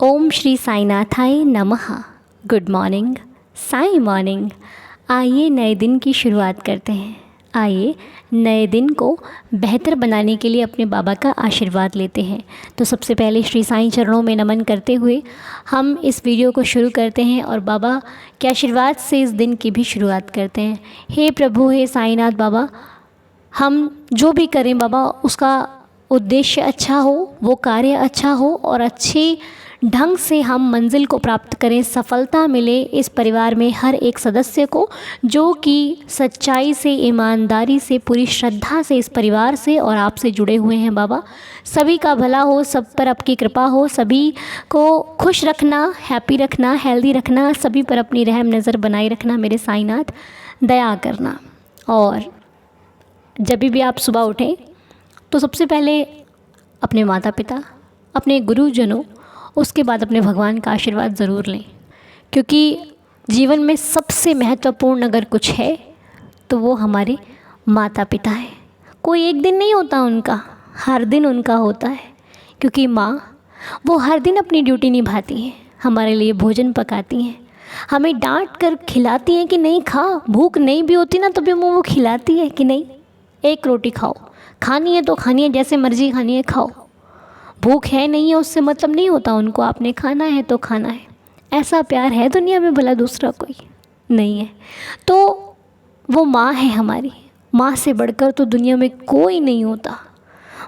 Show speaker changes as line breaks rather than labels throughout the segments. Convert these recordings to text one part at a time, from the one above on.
ओम श्री साईनाथाय नमः। Good morning, Sai morning. आइए नए दिन की शुरुआत करते हैं। आइए नए दिन को बेहतर बनाने के लिए अपने बाबा का आशीर्वाद लेते हैं। तो सबसे पहले श्री साईं चरणों में नमन करते हुए हम इस वीडियो को शुरू करते हैं और बाबा के आशीर्वाद से इस दिन की भी शुरुआत करते हैं। हे प्रभु, हे साईनाथ बाबा, हम जो भी करें बाबा उसका उद्देश्य अच्छा हो, वो कार्य अच्छा हो और अच्छे ढंग से हम मंजिल को प्राप्त करें, सफलता मिले इस परिवार में हर एक सदस्य को, जो कि सच्चाई से, ईमानदारी से, पूरी श्रद्धा से इस परिवार से और आपसे जुड़े हुए हैं बाबा। सभी का भला हो, सब पर आपकी कृपा हो, सभी को खुश रखना, हैप्पी रखना, हेल्दी रखना, सभी पर अपनी रहम नज़र बनाए रखना मेरे साईनाथ, दया करना। और जब भी आप सुबह उठें तो सबसे पहले अपने माता पिता, अपने गुरुजनों, उसके बाद अपने भगवान का आशीर्वाद ज़रूर लें, क्योंकि जीवन में सबसे महत्वपूर्ण अगर कुछ है तो वो हमारे माता पिता हैं। कोई एक दिन नहीं होता उनका, हर दिन उनका होता है, क्योंकि माँ वो हर दिन अपनी ड्यूटी निभाती हैं, हमारे लिए भोजन पकाती हैं, हमें डांट कर खिलाती हैं कि नहीं खा, भूख नहीं भी होती ना तो भी वो खिलाती है कि नहीं, एक रोटी खाओ, खानी है तो खानी है, जैसे मर्जी खानी है खाओ, भूख है नहीं है उससे मतलब नहीं होता उनको, आपने खाना है तो खाना है। ऐसा प्यार है दुनिया में भला दूसरा कोई नहीं है। तो वो माँ है हमारी, माँ से बढ़कर तो दुनिया में कोई नहीं होता।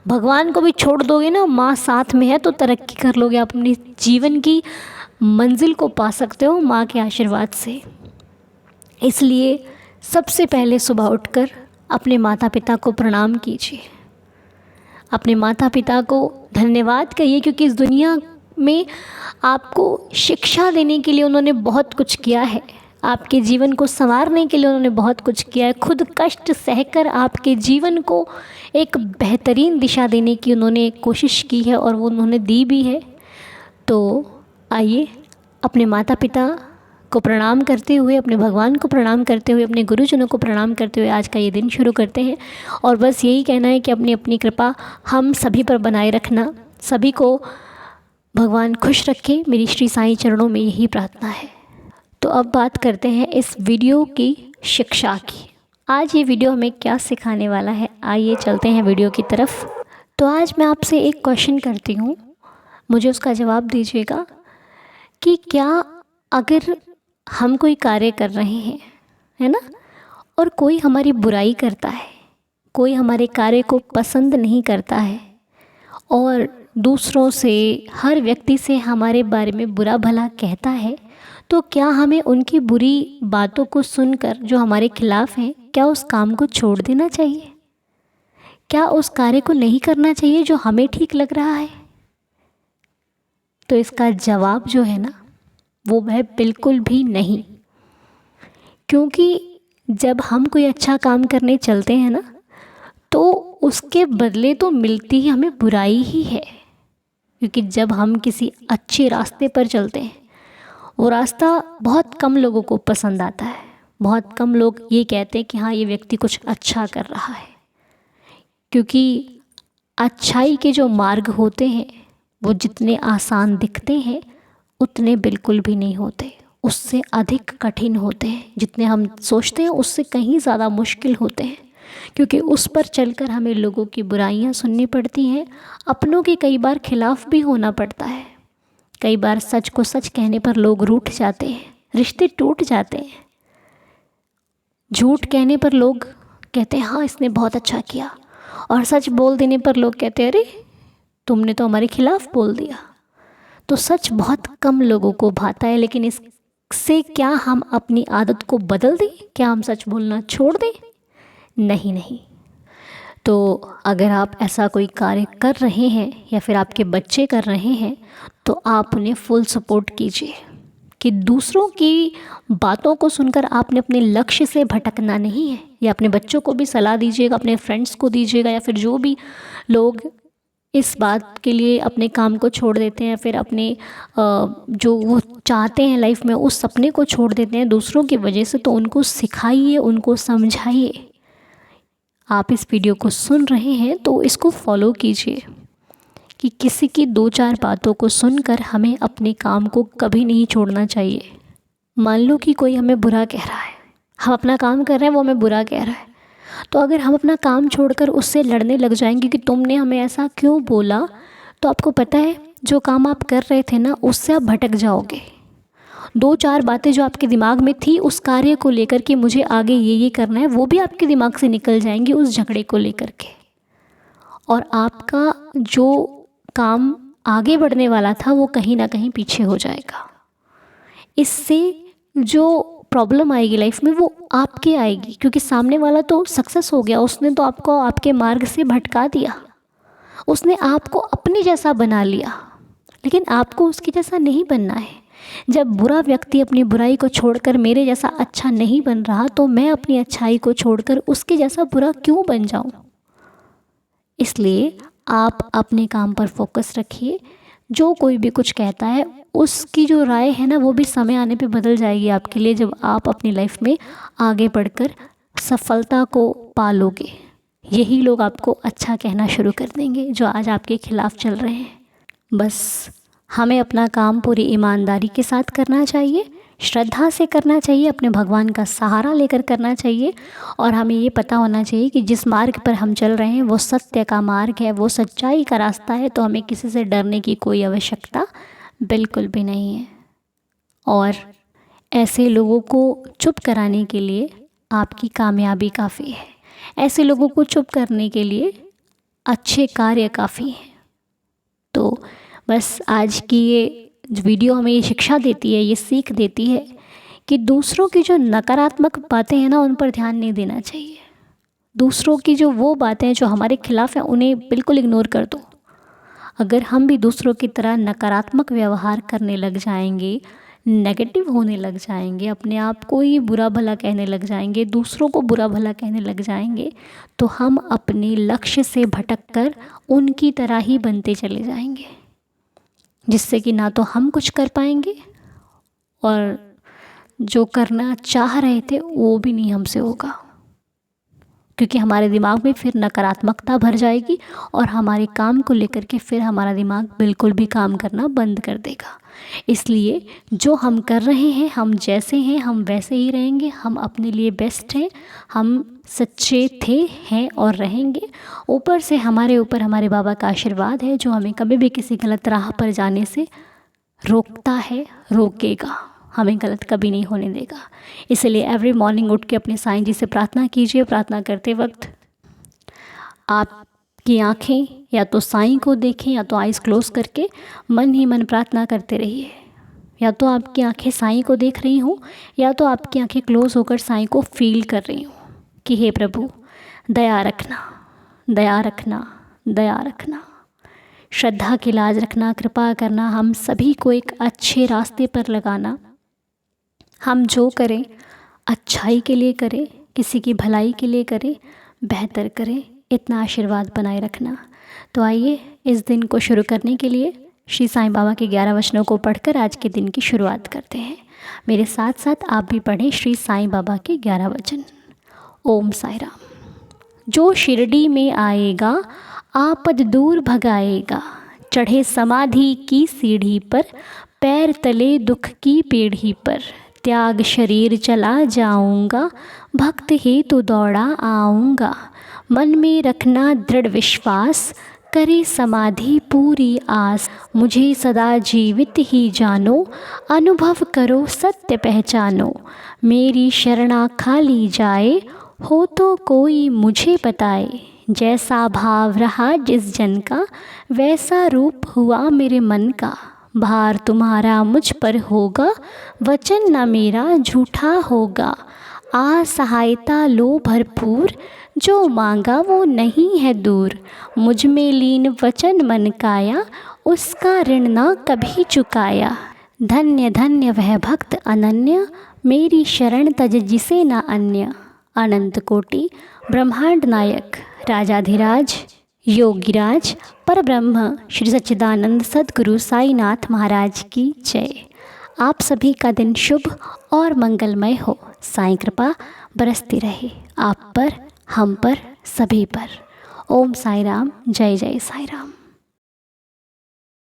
भगवान को भी छोड़ दोगे ना, माँ साथ में है तो तरक्की कर लोगे, आप अपनी जीवन की मंजिल को पा सकते हो माँ के आशीर्वाद से। इसलिए सबसे पहले सुबह उठकर अपने माता पिता को प्रणाम कीजिए, अपने माता पिता को धन्यवाद कहिए, क्योंकि इस दुनिया में आपको शिक्षा देने के लिए उन्होंने बहुत कुछ किया है, आपके जीवन को संवारने के लिए उन्होंने बहुत कुछ किया है, खुद कष्ट सहकर आपके जीवन को एक बेहतरीन दिशा देने की उन्होंने कोशिश की है और वो उन्होंने दी भी है। तो आइए अपने माता पिता को प्रणाम करते हुए, अपने भगवान को प्रणाम करते हुए, अपने गुरुजनों को प्रणाम करते हुए आज का ये दिन शुरू करते हैं। और बस यही कहना है कि अपनी अपनी कृपा हम सभी पर बनाए रखना, सभी को भगवान खुश रखे, मेरी श्री साईं चरणों में यही प्रार्थना है। तो अब बात करते हैं इस वीडियो की शिक्षा की। आज ये वीडियो हमें क्या सिखाने वाला है, आइए चलते हैं वीडियो की तरफ। तो आज मैं आपसे एक क्वेश्चन करती हूँ, मुझे उसका जवाब दीजिएगा कि क्या अगर हम कोई कार्य कर रहे हैं, है ना, और कोई हमारी बुराई करता है, कोई हमारे कार्य को पसंद नहीं करता है और दूसरों से, हर व्यक्ति से हमारे बारे में बुरा भला कहता है, तो क्या हमें उनकी बुरी बातों को सुनकर जो हमारे खिलाफ हैं, क्या उस काम को छोड़ देना चाहिए? क्या उस कार्य को नहीं करना चाहिए जो हमें ठीक लग रहा है? तो इसका जवाब जो है ना वो है बिल्कुल भी नहीं। क्योंकि जब हम कोई अच्छा काम करने चलते हैं ना तो उसके बदले तो मिलती ही हमें बुराई ही है। क्योंकि जब हम किसी अच्छे रास्ते पर चलते हैं, वो रास्ता बहुत कम लोगों को पसंद आता है, बहुत कम लोग ये कहते हैं कि हाँ ये व्यक्ति कुछ अच्छा कर रहा है। क्योंकि अच्छाई के जो मार्ग होते हैं वो जितने आसान दिखते हैं उतने बिल्कुल भी नहीं होते, उससे अधिक कठिन होते हैं। जितने हम सोचते हैं उससे कहीं ज़्यादा मुश्किल होते हैं, क्योंकि उस पर चलकर हमें लोगों की बुराइयां सुननी पड़ती हैं, अपनों के कई बार खिलाफ भी होना पड़ता है। कई बार सच को सच कहने पर लोग रूठ जाते हैं, रिश्ते टूट जाते हैं। झूठ कहने पर लोग कहते हैं हाँ इसने बहुत अच्छा किया, और सच बोल देने पर लोग कहते हैं अरे तुमने तो हमारे खिलाफ बोल दिया। तो सच बहुत कम लोगों को भाता है, लेकिन इससे क्या हम अपनी आदत को बदल दें? क्या हम सच बोलना छोड़ दें? नहीं नहीं। तो अगर आप ऐसा कोई कार्य कर रहे हैं या फिर आपके बच्चे कर रहे हैं तो आप उन्हें फुल सपोर्ट कीजिए कि दूसरों की बातों को सुनकर आपने अपने लक्ष्य से भटकना नहीं है। या अपने बच्चों को भी सलाह दीजिएगा, अपने फ्रेंड्स को दीजिएगा, या फिर जो भी लोग इस बात के लिए अपने काम को छोड़ देते हैं, फिर अपने जो वो चाहते हैं लाइफ में उस सपने को छोड़ देते हैं दूसरों की वजह से, तो उनको सिखाइए, उनको समझाइए। आप इस वीडियो को सुन रहे हैं तो इसको फॉलो कीजिए कि किसी की 2-4 बातों को सुनकर हमें अपने काम को कभी नहीं छोड़ना चाहिए। मान लो कि कोई हमें बुरा कह रहा है, हम अपना काम कर रहे हैं, वो हमें बुरा कह रहा है, तो अगर हम अपना काम छोड़कर उससे लड़ने लग जाएंगे कि तुमने हमें ऐसा क्यों बोला, तो आपको पता है जो काम आप कर रहे थे ना, उससे आप भटक जाओगे। 2-4 बातें जो आपके दिमाग में थी उस कार्य को लेकर कि मुझे आगे ये करना है, वो भी आपके दिमाग से निकल जाएंगी उस झगड़े को लेकर के, और आपका जो काम आगे बढ़ने वाला था वो कहीं ना कहीं पीछे हो जाएगा। इससे जो प्रॉब्लम आएगी लाइफ में वो आपके आएगी, क्योंकि सामने वाला तो सक्सेस हो गया, उसने तो आपको आपके मार्ग से भटका दिया, उसने आपको अपने जैसा बना लिया, लेकिन आपको उसके जैसा नहीं बनना है। जब बुरा व्यक्ति अपनी बुराई को छोड़कर मेरे जैसा अच्छा नहीं बन रहा, तो मैं अपनी अच्छाई को छोड़कर उसके जैसा बुरा क्यों बन जाऊं? इसलिए आप अपने काम पर फोकस रखिए। जो कोई भी कुछ कहता है उसकी जो राय है ना, वो भी समय आने पे बदल जाएगी आपके लिए, जब आप अपनी लाइफ में आगे बढ़कर सफलता को पालोगे। यही लोग आपको अच्छा कहना शुरू कर देंगे जो आज आपके खिलाफ़ चल रहे हैं। बस हमें अपना काम पूरी ईमानदारी के साथ करना चाहिए, श्रद्धा से करना चाहिए, अपने भगवान का सहारा लेकर करना चाहिए, और हमें ये पता होना चाहिए कि जिस मार्ग पर हम चल रहे हैं वो सत्य का मार्ग है, वो सच्चाई का रास्ता है, तो हमें किसी से डरने की कोई आवश्यकता बिल्कुल भी नहीं है। और ऐसे लोगों को चुप कराने के लिए आपकी कामयाबी काफ़ी है, ऐसे लोगों को चुप करने के लिए अच्छे कार्य काफ़ी हैं। तो बस आज की ये वीडियो हमें ये शिक्षा देती है, ये सीख देती है कि दूसरों की जो नकारात्मक बातें हैं ना, उन पर ध्यान नहीं देना चाहिए। दूसरों की जो वो बातें हैं जो हमारे खिलाफ़ हैं, उन्हें बिल्कुल इग्नोर कर दो। अगर हम भी दूसरों की तरह नकारात्मक व्यवहार करने लग जाएंगे, नेगेटिव होने लग जाएंगे, अपने आप को ही बुरा भला कहने लग जाएंगे, दूसरों को बुरा भला कहने लग जाएंगे, तो हम अपने लक्ष्य से भटककर उनकी तरह ही बनते चले जाएंगे, जिससे कि ना तो हम कुछ कर पाएंगे और जो करना चाह रहे थे वो भी नहीं हमसे होगा, क्योंकि हमारे दिमाग में फिर नकारात्मकता भर जाएगी और हमारे काम को लेकर के फिर हमारा दिमाग बिल्कुल भी काम करना बंद कर देगा। इसलिए जो हम कर रहे हैं, हम जैसे हैं हम वैसे ही रहेंगे, हम अपने लिए बेस्ट हैं, हम सच्चे थे, हैं और रहेंगे। ऊपर से हमारे ऊपर हमारे बाबा का आशीर्वाद है जो हमें कभी भी किसी गलत राह पर जाने से रोकता है, रोकेगा, हमें गलत कभी नहीं होने देगा। इसलिए एवरी मॉर्निंग उठ के अपने साईं जी से प्रार्थना कीजिए। प्रार्थना करते वक्त आपकी आँखें या तो साईं को देखें या तो आइज़ क्लोज करके मन ही मन प्रार्थना करते रहिए। या तो आपकी आँखें साईं को देख रही हों या तो आपकी आँखें क्लोज होकर साईं को फील कर रही हों कि हे प्रभु दया रखना, दया रखना, दया रखना, श्रद्धा की लाज रखना, कृपा करना, हम सभी को एक अच्छे रास्ते पर लगाना। हम जो करें अच्छाई के लिए करें, किसी की भलाई के लिए करें, बेहतर करें, इतना आशीर्वाद बनाए रखना। तो आइए इस दिन को शुरू करने के लिए श्री साईं बाबा के 11 वचनों को पढ़कर आज के दिन की शुरुआत करते हैं। मेरे साथ साथ आप भी पढ़ें श्री साईं बाबा के 11 वचन। ओम साई राम। जो शिरडी में आएगा आपद दूर भगाएगा, चढ़े समाधि की सीढ़ी पर, पैर तले दुख की पीढ़ी पर, त्याग शरीर चला जाऊंगा, भक्त हेतु दौड़ा आऊँगा, मन में रखना दृढ़ विश्वास, करे समाधि पूरी आस, मुझे सदा जीवित ही जानो, अनुभव करो सत्य पहचानो, मेरी शरणा खाली जाए, हो तो कोई मुझे बताए, जैसा भाव रहा जिस जन का, वैसा रूप हुआ मेरे मन का, भार तुम्हारा मुझ पर होगा, वचन न मेरा झूठा होगा, आ सहायता लो भरपूर, जो मांगा वो नहीं है दूर, मुझ में लीन वचन मन काया, उसका ऋण न कभी चुकाया, धन्य धन्य वह भक्त अनन्य, मेरी शरण तज जिसे न अन्य, अनंत कोटि ब्रह्मांड नायक राजाधिराज योगीराज परब्रह्म श्री सच्चिदानंद सद्गुरु साईनाथ महाराज की जय। आप सभी का दिन शुभ और मंगलमय हो। साईं कृपा बरसती रहे आप पर, हम पर, सभी पर। ओम साई राम। जय जय साई राम।